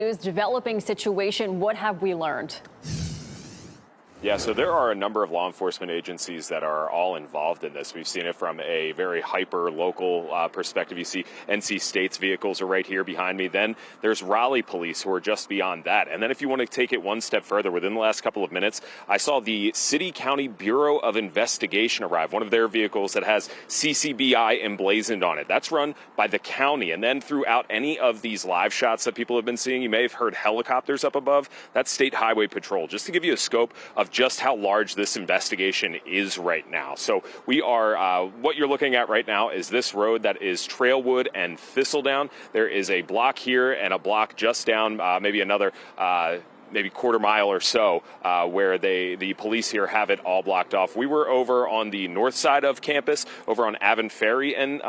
Developing situation. What have we learned? Yeah, so there are a number of law enforcement agencies that are all involved in this. We've seen it from a very hyper-local perspective. You see NC State's vehicles are right here behind me. Then there's Raleigh police who are just beyond that. And then if you want to take it one step further, within the last couple of minutes, I saw the City County Bureau of Investigation arrive, one of their vehicles that has CCBI emblazoned on it. That's run by the county. And then throughout any of these live shots that people have been seeing, you may have heard helicopters up above. That's State Highway Patrol, just to give you a scope of just how large this investigation is right now. So we are, what you're looking at right now is this road that is Trailwood and Thistledown. There is a block here and a block just down, maybe another maybe quarter mile or so, where the police here have it all blocked off. We were over on the north side of campus, over on Avon Ferry and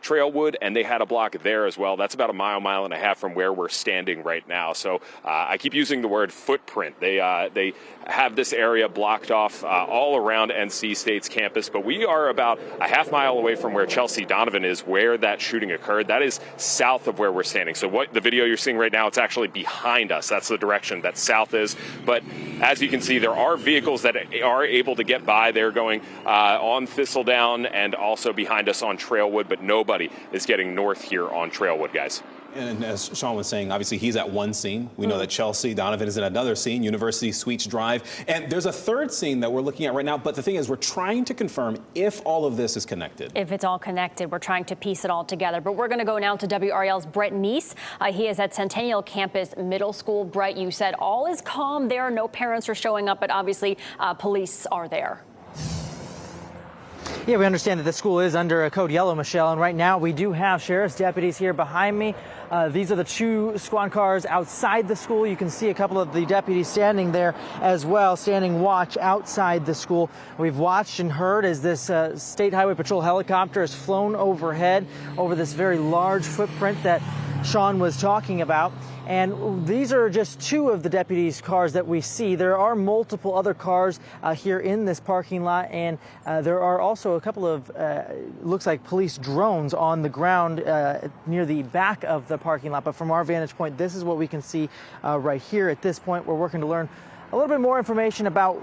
Trailwood, and they had a block there as well. That's about a mile and a half from where we're standing right now. So I keep using the word footprint. They have this area blocked off all around NC State's campus, but we are about a half mile away from where Chelsea Donovan is, where that shooting occurred. That is south of where we're standing. So what the video you're seeing right now, it's actually behind us. That's the direction that south is. But as you can see, there are vehicles that are able to get by. They're going on Thistledown and also behind us on Trailwood, but nobody is getting north here on Trailwood, guys. And as Sean was saying, obviously he's at one scene. We know that Chelsea Donovan is at another scene, University Suites Drive. And there's a third scene that we're looking at right now. But the thing is, we're trying to confirm if all of this is connected. If it's all connected, we're trying to piece it all together. But we're going to go now to WRAL's Brett Neese. He is at Centennial Campus Middle School. Brett, you said all is calm there. No parents are showing up, but obviously police are there. Yeah, we understand that the school is under a code yellow, Michelle, and right now we do have sheriff's deputies here behind me. These are the two squad cars outside the school. You can see a couple of the deputies standing there as well, standing watch outside the school. We've watched and heard as this State Highway Patrol helicopter has flown overhead over this very large footprint that Sean was talking about. And these are just two of the deputies' cars that we see. There are multiple other cars here in this parking lot, and there are also a couple of, looks like police drones on the ground near the back of the parking lot. But from our vantage point, this is what we can see right here. At this point, we're working to learn a little bit more information about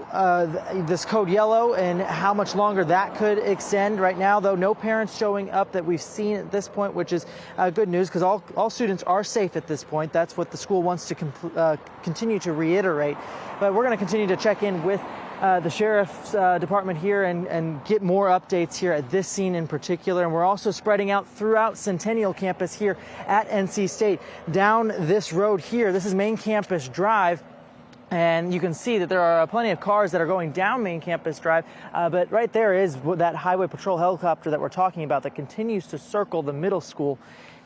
this code yellow and how much longer that could extend. Right now, though, no parents showing up that we've seen at this point, which is good news because all students are safe at this point. That's what the school wants to continue to reiterate. But we're going to continue to check in with the sheriff's department here and get more updates here at this scene in particular. And we're also spreading out throughout Centennial campus here at NC State. Down this road here, this is Main Campus Drive. And you can see that there are plenty of cars that are going down Main Campus Drive, but right there is that Highway Patrol helicopter that we're talking about that continues to circle the middle school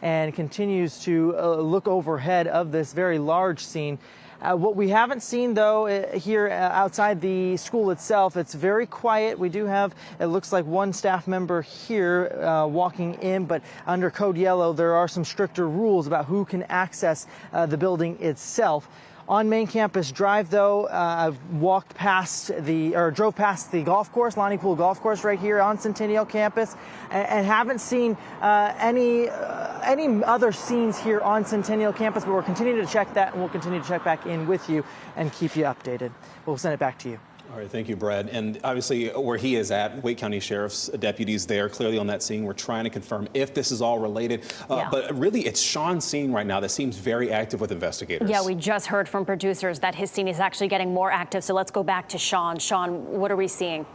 and continues to look overhead of this very large scene. What we haven't seen, though, here outside the school itself, it's very quiet. We do have, it looks like one staff member here walking in, but under Code Yellow, there are some stricter rules about who can access the building itself. On Main Campus Drive, though, I've drove past the golf course, Lonnie Pool Golf Course, right here on Centennial Campus, and haven't seen any other scenes here on Centennial Campus. But we're continuing to check that, and we'll continue to check back in with you and keep you updated. We'll send it back to you. All right, thank you, Brad. And obviously where he is at, Wake County Sheriff's deputies there clearly on that scene. We're trying to confirm if this is all related. But really, it's Sean's scene right now that seems very active with investigators. Yeah, we just heard from producers that his scene is actually getting more active. So let's go back to Sean. Sean, what are we seeing?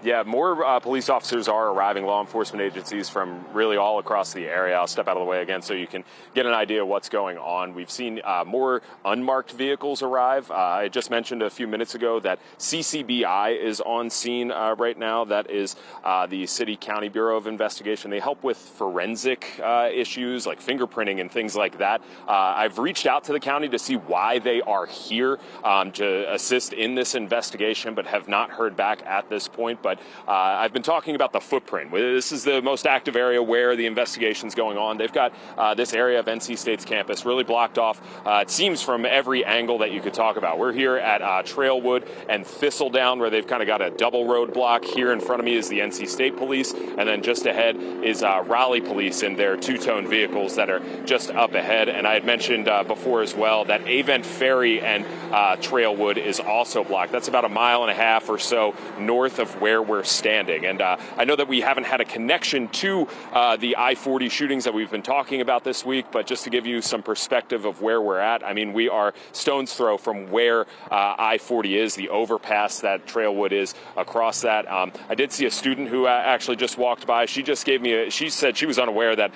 Yeah, more police officers are arriving, law enforcement agencies from really all across the area. I'll step out of the way again so you can get an idea of what's going on. We've seen more unmarked vehicles arrive. I just mentioned a few minutes ago that CCBI is on scene right now. That is the City County Bureau of Investigation. They help with forensic issues like fingerprinting and things like that. I've reached out to the county to see why they are here to assist in this investigation, but have not heard back at this point. But but I've been talking about the footprint. This is the most active area where the investigation's going on. They've got this area of NC State's campus really blocked off, it seems, from every angle that you could talk about. We're here at Trailwood and Thistledown, where they've kind of got a double roadblock. Here in front of me is the NC State police, and then just ahead is Raleigh police in their two-tone vehicles that are just up ahead. And I had mentioned before as well that Avent Ferry and Trailwood is also blocked. That's about a mile and a half or so north of where we're standing. And I know that we haven't had a connection to the I-40 shootings that we've been talking about this week, but just to give you some perspective of where we're at, I mean, we are stone's throw from where I-40 is, the overpass that Trailwood is across that. I did see a student who actually just walked by. She just gave me she said she was unaware that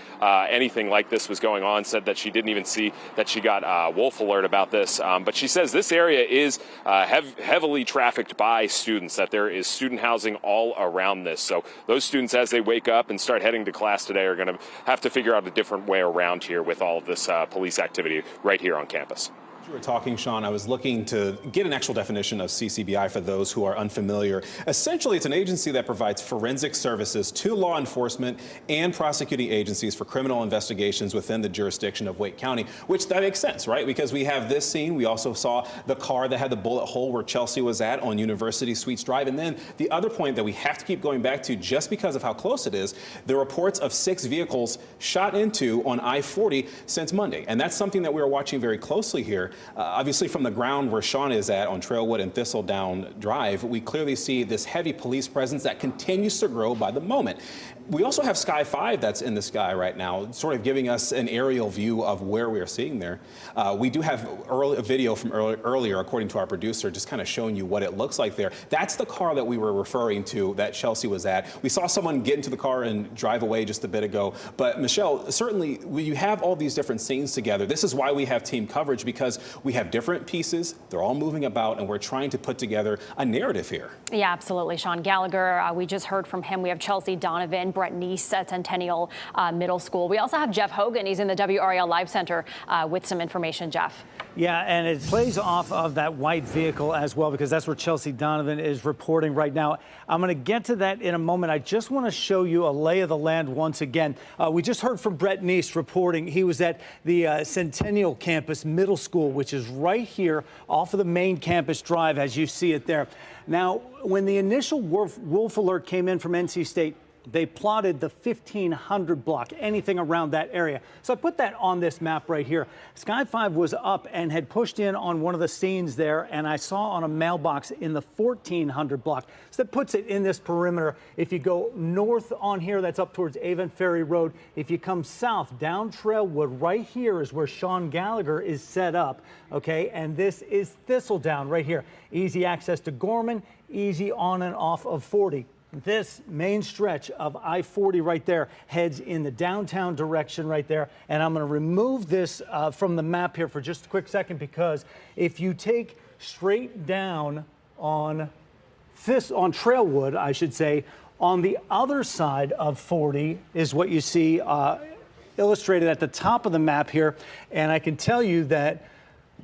anything like this was going on, said that she didn't even see that she got a wolf alert about this. But she says this area is heavily trafficked by students, that there is student housing all around this. So those students, as they wake up and start heading to class today, are going to have to figure out a different way around here with all of this police activity right here on campus. You were talking, Sean, I was looking to get an actual definition of CCBI for those who are unfamiliar. Essentially, it's an agency that provides forensic services to law enforcement and prosecuting agencies for criminal investigations within the jurisdiction of Wake County, which that makes sense, right? Because we have this scene. We also saw the car that had the bullet hole where Chelsea was at on University Suites Drive. And then the other point that we have to keep going back to, just because of how close it is, the reports of 6 vehicles shot into on I-40 since Monday. And that's something that we are watching very closely here. Obviously, from the ground where Sean is at on Trailwood and Thistledown Drive, we clearly see this heavy police presence that continues to grow by the moment. We also have Sky 5 that's in the sky right now, sort of giving us an aerial view of where we are seeing there. We do have a video from earlier, according to our producer, just kind of showing you what it looks like there. That's the car that we were referring to that Chelsea was at. We saw someone get into the car and drive away just a bit ago. But Michelle, certainly when you have all these different scenes together, this is why we have team coverage, because we have different pieces. They're all moving about, and we're trying to put together a narrative here. Yeah, absolutely. Sean Gallagher, we just heard from him. We have Chelsea Donovan, Brett Neese at Centennial Middle School. We also have Jeff Hogan. He's in the WRAL Live Center with some information. Jeff. Yeah, and it plays off of that white vehicle as well, because that's where Chelsea Donovan is reporting right now. I'm going to get to that in a moment. I just want to show you a lay of the land once again. We just heard from Brett Neese reporting. He was at the Centennial campus middle school, which is right here off of the main campus drive, as you see it there. Now, when the initial wolf alert came in from NC State, they plotted the 1500 block, anything around that area. So I put that on this map right here. Sky 5 was up and had pushed in on one of the scenes there, and I saw on a mailbox in the 1400 block. So that puts it in this perimeter. If you go north on here, that's up towards Avent Ferry Road. If you come south down Trailwood, right here is where Sean Gallagher is set up, okay? And this is Thistledown right here. Easy access to Gorman, easy on and off of 40. This main stretch of I-40 right there heads in the downtown direction right there. And I'm going to remove this from the map here for just a quick second, because if you take straight down on Trailwood, I should say, on the other side of 40 is what you see illustrated at the top of the map here. And I can tell you that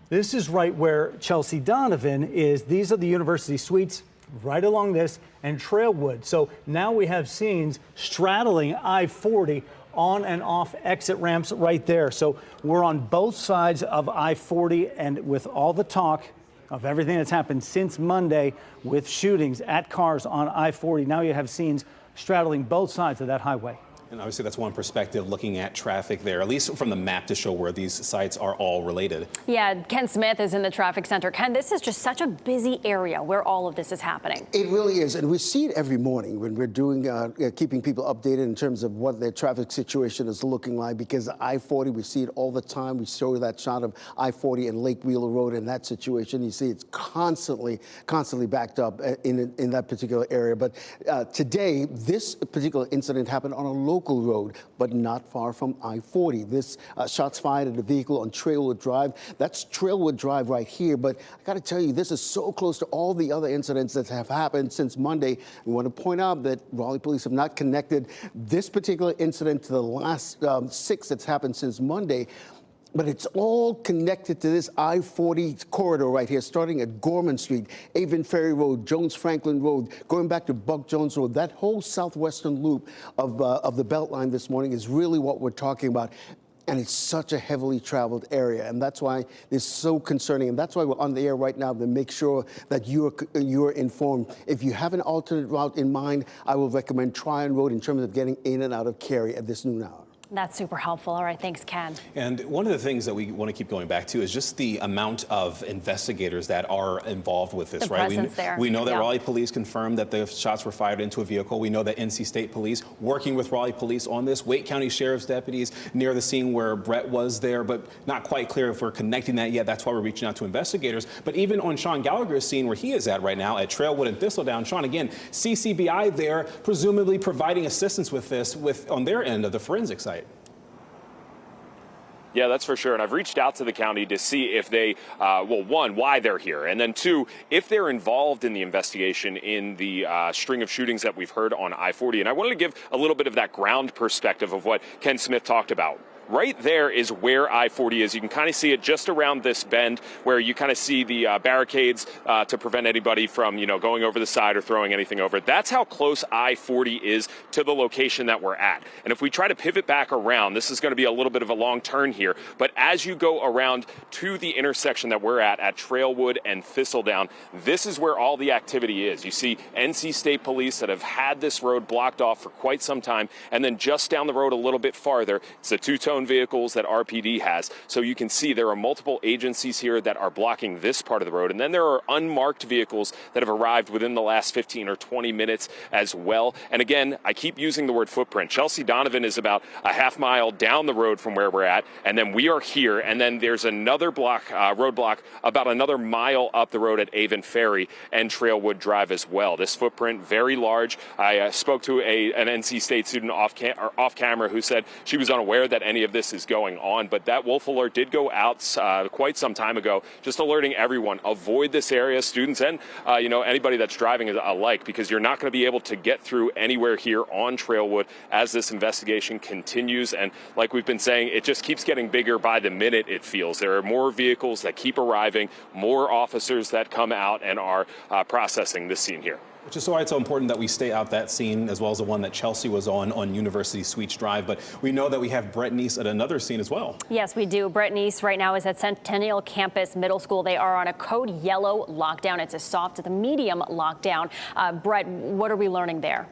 this is right where Chelsea Donovan is. These are the University Suites right along this and Trailwood. So now we have scenes straddling I-40 on and off exit ramps right there. So we're on both sides of I-40, and with all the talk of everything that's happened since Monday with shootings at cars on I-40, now you have scenes straddling both sides of that highway. And obviously that's one perspective, looking at traffic there, at least from the map, to show where these sites are all related. Yeah, Ken Smith is in the traffic center. Ken, this is just such a busy area where all of this is happening. It really is, and we see it every morning when we're doing, keeping people updated in terms of what their traffic situation is looking like, because I-40, we see it all the time. We show that shot of I-40 and Lake Wheeler Road in that situation. You see it's constantly backed up in that particular area. But today, this particular incident happened on a local road, but not far from I-40. This shots fired at a vehicle on Trailwood Drive. That's Trailwood Drive right here. But I got to tell you, this is so close to all the other incidents that have happened since Monday. We want to point out that Raleigh police have not connected this particular incident to the last 6 that's happened since Monday. But it's all connected to this I-40 corridor right here, starting at Gorman Street, Avon Ferry Road, Jones Franklin Road, going back to Buck Jones Road. That whole southwestern loop of the Beltline this morning is really what we're talking about. And it's such a heavily traveled area, and that's why it's so concerning. And that's why we're on the air right now to make sure that you're informed. If you have an alternate route in mind, I will recommend Tryon Road in terms of getting in and out of Cary at this noon hour. That's super helpful. All right, thanks, Ken. And one of the things that we want to keep going back to is just the amount of investigators that are involved with this, the right? presence there. We know that Yeah. Raleigh police confirmed that the shots were fired into a vehicle. We know that NC State police working with Raleigh police on this. Wake County Sheriff's deputies near the scene where Brett was there, but not quite clear if we're connecting that yet. That's why we're reaching out to investigators. But even on Sean Gallagher's scene where he is at right now at Trailwood and Thistledown, Sean, again, CCBI there presumably providing assistance with this on their end of the forensic site. Yeah, that's for sure. And I've reached out to the county to see if they, well, one, why they're here, and then two, if they're involved in the investigation in the string of shootings that we've heard on I-40. And I wanted to give a little bit of that ground perspective of what Ken Smith talked about. Right there is where I-40 is. You can kind of see it just around this bend where you kind of see the barricades to prevent anybody from, going over the side or throwing anything over. That's how close I-40 is to the location that we're at. And if we try to pivot back around, this is going to be a little bit of a long turn here, but as you go around to the intersection that we're at Trailwood and Thistledown, this is where all the activity is. You see NC State police that have had this road blocked off for quite some time, and then just down the road a little bit farther, it's the two-tone vehicles that RPD has. So you can see there are multiple agencies here that are blocking this part of the road. And then there are unmarked vehicles that have arrived within the last 15 or 20 minutes as well. And again, I keep using the word footprint. Chelsea Donovan is about a half mile down the road from where we're at. And then we are here. And then there's another roadblock about another mile up the road at Avon Ferry and Trailwood Drive as well. This footprint, very large. I spoke to an NC State student off camera who said she was unaware that any of this is going on, but that wolf alert did go out quite some time ago, just alerting everyone, avoid this area, students and anybody that's driving alike, because you're not going to be able to get through anywhere here on Trailwood as this investigation continues. And like we've been saying, it just keeps getting bigger by the minute, it feels. There are more vehicles that keep arriving, more officers that come out and are processing this scene here. Which is why it's so important that we stay out that scene, as well as the one that Chelsea was on University Suites Drive. But we know that we have Brett Neese at another scene as well. Yes, we do. Brett Neese right now is at Centennial Campus Middle School. They are on a code yellow lockdown. It's a soft to the medium lockdown. Brett, what are we learning there?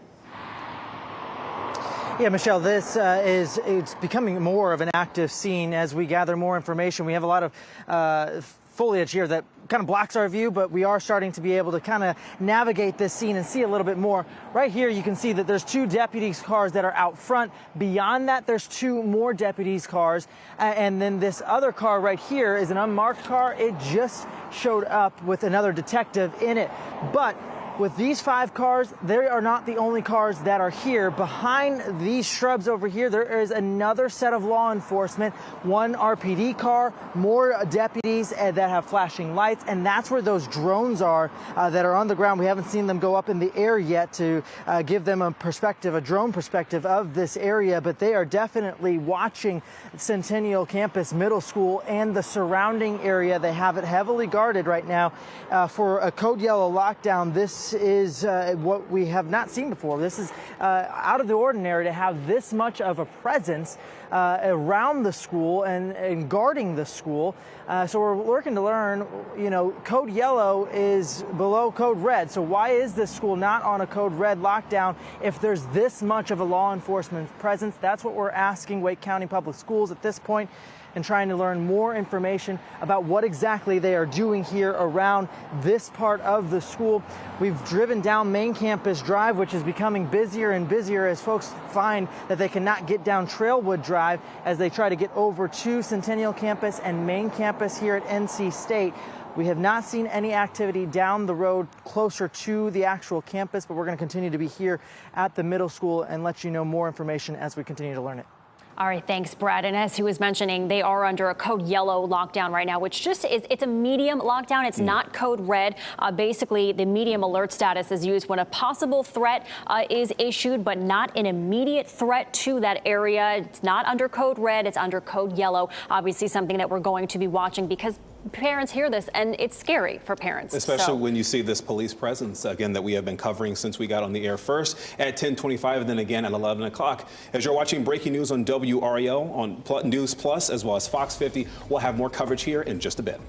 Yeah, Michelle, this it's becoming more of an active scene as we gather more information. We have a lot of foliage here that kind of blocks our view, but we are starting to be able to kind of navigate this scene and see a little bit more. Right here, you can see that there's two deputies' cars that are out front. Beyond that, there's two more deputies' cars. And then this other car right here is an unmarked car. It just showed up with another detective in it. But with these 5 cars, they are not the only cars that are here. Behind these shrubs over here, there is another set of law enforcement, one RPD car, more deputies that have flashing lights, and that's where those drones are that are on the ground. We haven't seen them go up in the air yet to give them a perspective, a drone perspective of this area, but they are definitely watching Centennial Campus Middle School and the surrounding area. They have it heavily guarded right now for a code yellow lockdown. This is what we have not seen before. This is out of the ordinary to have this much of a presence around the school and guarding the school. So we're looking to learn, code yellow is below code red. So why is this school not on a code red lockdown if there's this much of a law enforcement presence? That's what we're asking Wake County Public Schools at this point, and trying to learn more information about what exactly they are doing here around this part of the school. We've driven down Main Campus Drive, which is becoming busier and busier as folks find that they cannot get down Trailwood Drive as they try to get over to Centennial Campus and Main Campus here at NC State. We have not seen any activity down the road closer to the actual campus, but we're going to continue to be here at the middle school and let you know more information as we continue to learn it. All right, thanks, Brad. And as he was mentioning, they are under a code yellow lockdown right now, which just is, it's a medium lockdown. It's not code red. Basically, the medium alert status is used when a possible threat is issued, but not an immediate threat to that area. It's not under code red. It's under code yellow. Obviously, something that we're going to be watching because parents hear this and it's scary for parents. Especially when you see this police presence, again, that we have been covering since we got on the air first at 10:25 and then again at 11 o'clock. As you're watching breaking news on WRAL, on News Plus, as well as Fox 50, we'll have more coverage here in just a bit.